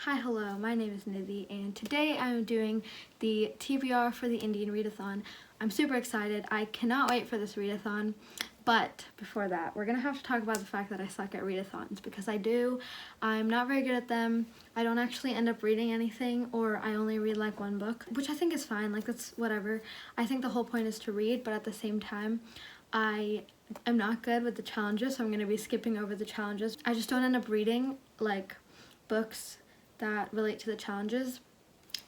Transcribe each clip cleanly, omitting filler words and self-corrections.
Hi, hello, my name is Nidhi, and today I'm doing the TBR for the Indian Readathon. I'm super excited. I cannot wait for this readathon, but before that, we're gonna have to talk about the fact that I suck at readathons, because I do. I'm not very good at them. I don't actually end up reading anything, or I only read like one book, which I think is fine, like that's whatever. I think the whole point is to read, but at the same time, I am not good with the challenges, so I'm gonna be skipping over the challenges. I just don't end up reading like books that relate to the challenges,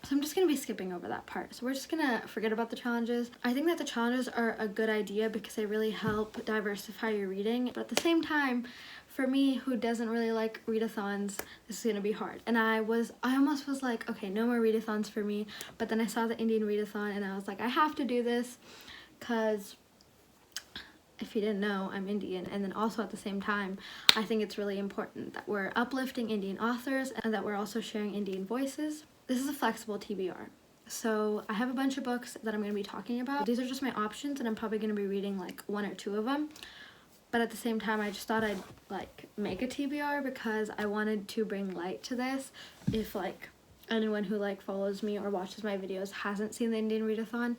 so I'm just gonna be skipping over that part. So we're just gonna forget about the challenges. I think that the challenges are a good idea because they really help diversify your reading, but at the same time, for me who doesn't really like readathons, this is gonna be hard. And I almost was like, okay, no more readathons for me, but then I saw the Indian Readathon and I was like, I have to do this, because if you didn't know, I'm Indian, and then also at the same time, I think it's really important that we're uplifting Indian authors and that we're also sharing Indian voices. This is a flexible TBR. So I have a bunch of books that I'm going to be talking about. These are just my options, and I'm probably going to be reading like one or two of them. But at the same time, I just thought I'd like make a TBR because I wanted to bring light to this. If like anyone who like follows me or watches my videos hasn't seen the Indian Readathon,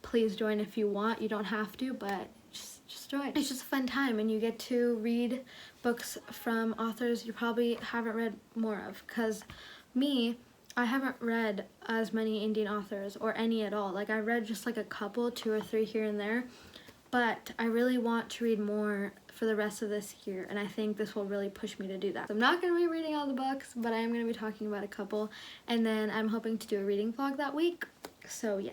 please join if you want. You don't have to, but just join. It's just a fun time, and you get to read books from authors you probably haven't read more of. Because me, I haven't read as many Indian authors, or any at all. Like I read just like a couple, 2 or 3 here and there, but I really want to read more for the rest of this year, and I think this will really push me to do that. So I'm not going to be reading all the books, but I am going to be talking about a couple, and then I'm hoping to do a reading vlog that week. So yeah.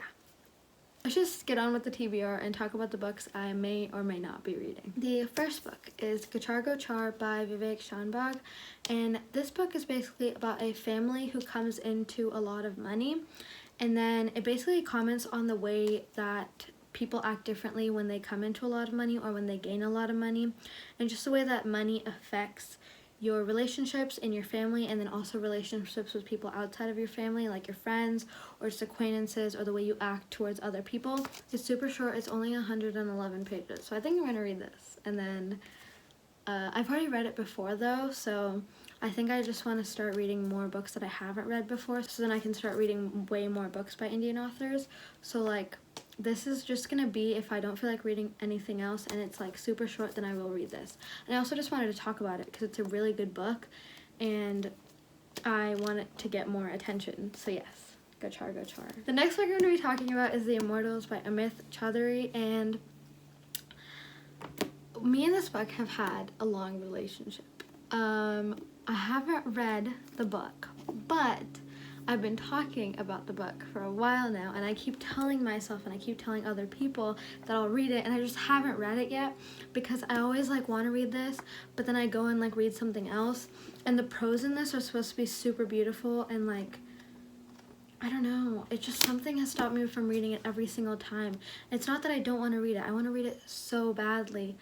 Let's just get on with the TBR and talk about the books I may or may not be reading. The first book is Gachar Gochar by Vivek Shanbhag, and this book is basically about a family who comes into a lot of money, and then it basically comments on the way that people act differently when they come into a lot of money or when they gain a lot of money, and just the way that money affects your relationships in your family, and then also relationships with people outside of your family, like your friends or just acquaintances, or the way you act towards other people. It's super short. It's only 111 pages, so I think I'm gonna read this. And then I've already read it before though, so I think I just want to start reading more books that I haven't read before, so then I can start reading way more books by Indian authors. So like this is just gonna be if I don't feel like reading anything else and it's like super short, then I will read this. And I also just wanted to talk about it because it's a really good book and I want it to get more attention. So yes, Gachar Gochar. The next book I'm going to be talking about is The Immortals by Amit Chaudhary, and me and this book have had a long relationship. I haven't read the book, but I've been talking about the book for a while now, and I keep telling myself and I keep telling other people that I'll read it, and I just haven't read it yet because I always like want to read this, but then I go and like read something else, and the prose in this are supposed to be super beautiful, and like I don't know, it's just something has stopped me from reading it every single time. It's not that I don't want to read it, I want to read it so badly,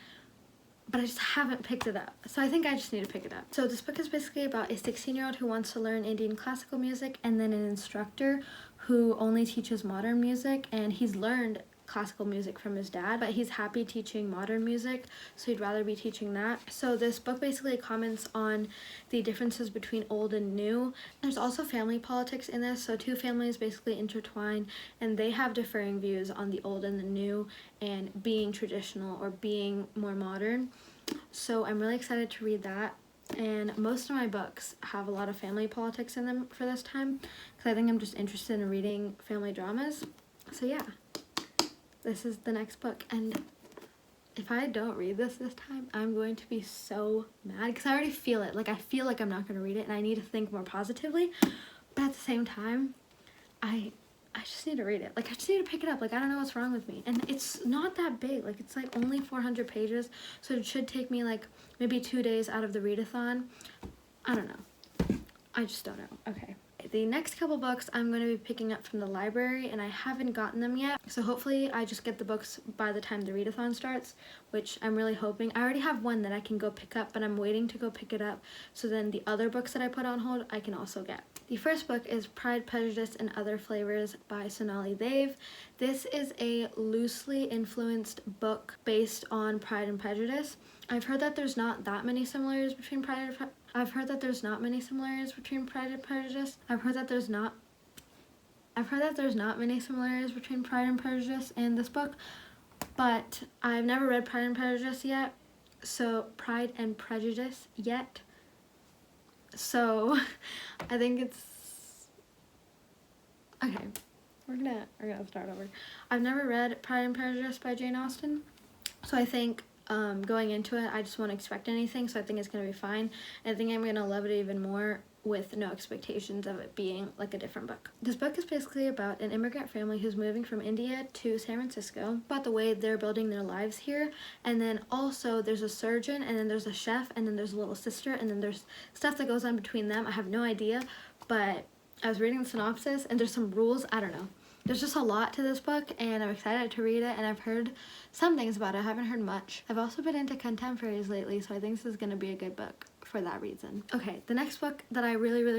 but I just haven't picked it up. So I think I just need to pick it up. So this book is basically about a 16-year-old who wants to learn Indian classical music, and then an instructor who only teaches modern music, and he's learned classical music from his dad, but he's happy teaching modern music, so he'd rather be teaching that. So this book basically comments on the differences between old and new. There's also family politics in this, so two families basically intertwine, and they have differing views on the old and the new, and being traditional or being more modern. So I'm really excited to read that, and most of my books have a lot of family politics in them for this time, because I think I'm just interested in reading family dramas. So yeah. This is the next book, and if I don't read this time, I'm going to be so mad because I already feel it. Like I feel like I'm not going to read it, and I need to think more positively, but at the same time, I just need to read it. Like I just need to pick it up. Like I don't know what's wrong with me, and it's not that big. Like it's like only 400 pages, so it should take me like maybe 2 days out of the readathon. I don't know. I just don't know. Okay. The next couple books I'm going to be picking up from the library, and I haven't gotten them yet, so hopefully I just get the books by the time the readathon starts, which I'm really hoping. I already have one that I can go pick up, but I'm waiting to go pick it up, so then the other books that I put on hold I can also get. The first book is Pride, Prejudice, and Other Flavors by Sonali Dev. This is a loosely influenced book based on Pride and Prejudice. I've heard that there's not that many similarities between Pride and Prejudice. I've heard that there's not many similarities between Pride and Prejudice. I've heard that there's not many similarities between Pride and Prejudice and this book, but I've never read Pride and Prejudice yet. So So I think it's okay. We're gonna start over. I've never read Pride and Prejudice by Jane Austen, so I think going into it, I just won't expect anything, so I think it's gonna be fine. And I think I'm gonna love it even more with no expectations of it being like a different book. This book is basically about an immigrant family who's moving from India to San Francisco, about the way they're building their lives here, and then also there's a surgeon, and then there's a chef, and then there's a little sister, and then there's stuff that goes on between them. I have no idea, but I was reading the synopsis and there's some rules. I don't know. There's just a lot to this book, and I'm excited to read it, and I've heard some things about it. I haven't heard much. I've also been into contemporaries lately, so I think this is going to be a good book for that reason. Okay, the next book that I really want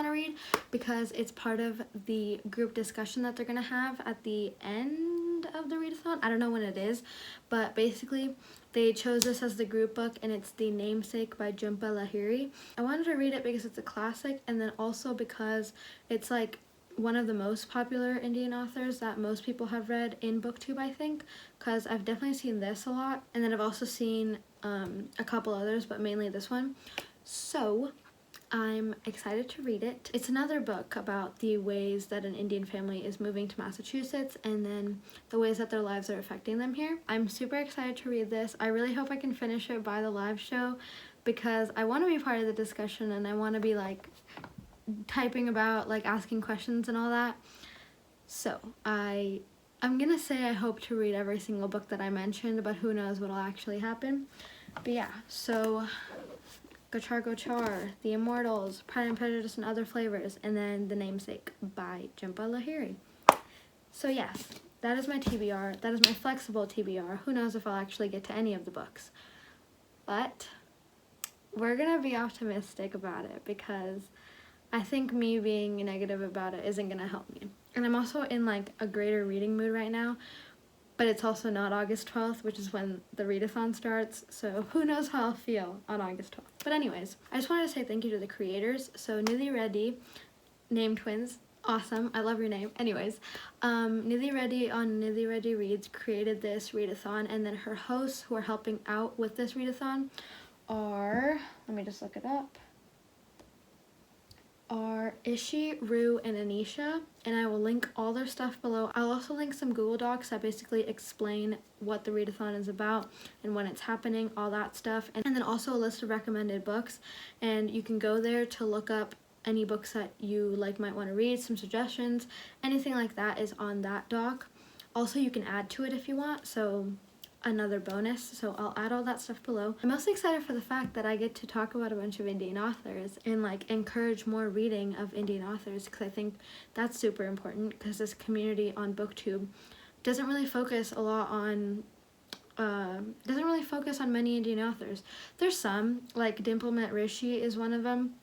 to read, because it's part of the group discussion that they're going to have at the end of the readathon. I don't know when it is, but basically they chose this as the group book, and it's The Namesake by Jhumpa Lahiri. I wanted to read it because it's a classic, and then also because it's like one of the most popular Indian authors that most people have read in booktube, I think, because I've definitely seen this a lot, and then I've also seen a couple others, but mainly this one. So I'm excited to read it. It's another book about the ways that an Indian family is moving to Massachusetts, and then the ways that their lives are affecting them here. I'm super excited to read this. I really hope I can finish it by the live show, because I want to be part of the discussion, and I want to be like typing about, like asking questions and all that. So I'm gonna say I hope to read every single book that I mentioned, but who knows what'll actually happen. But yeah, so Gochar, The Immortals, Pride and Prejudice and Other Flavors, and then The Namesake by Jhumpa Lahiri. So yes, that is my TBR. That is my flexible TBR. Who knows if I'll actually get to any of the books. But we're gonna be optimistic about it, because I think me being negative about it isn't gonna help me. And I'm also in like a greater reading mood right now, but it's also not August 12th, which is when the readathon starts, so who knows how I'll feel on August 12th. But anyways, I just wanted to say thank you to the creators. So Nidhi Reddy, name twins, awesome, I love your name. Anyways, Nidhi Reddy on Nidhi Reddy Reads created this readathon, and then her hosts who are helping out with this readathon are, let me just look it up, are Ishi, Rue, and Anisha, and I will link all their stuff below. I'll also link some Google Docs that basically explain what the readathon is about and when it's happening, all that stuff, and then also a list of recommended books, and you can go there to look up any books that you like might want to read, some suggestions, anything like that is on that doc. Also, you can add to it if you want, so another bonus, so I'll add all that stuff below. I'm mostly excited for the fact that I get to talk about a bunch of Indian authors and like encourage more reading of Indian authors, because I think that's super important, because this community on BookTube doesn't really focus a lot on many Indian authors. There's some, like Dimplement Rishi is one of them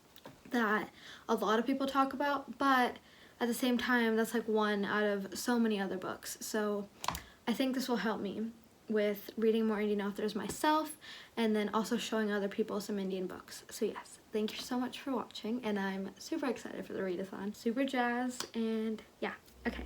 that a lot of people talk about, but at the same time that's like one out of so many other books. So I think this will help me with reading more Indian authors myself, and then also showing other people some Indian books. So yes, thank you so much for watching, and I'm super excited for the readathon, super jazzed, and yeah, okay.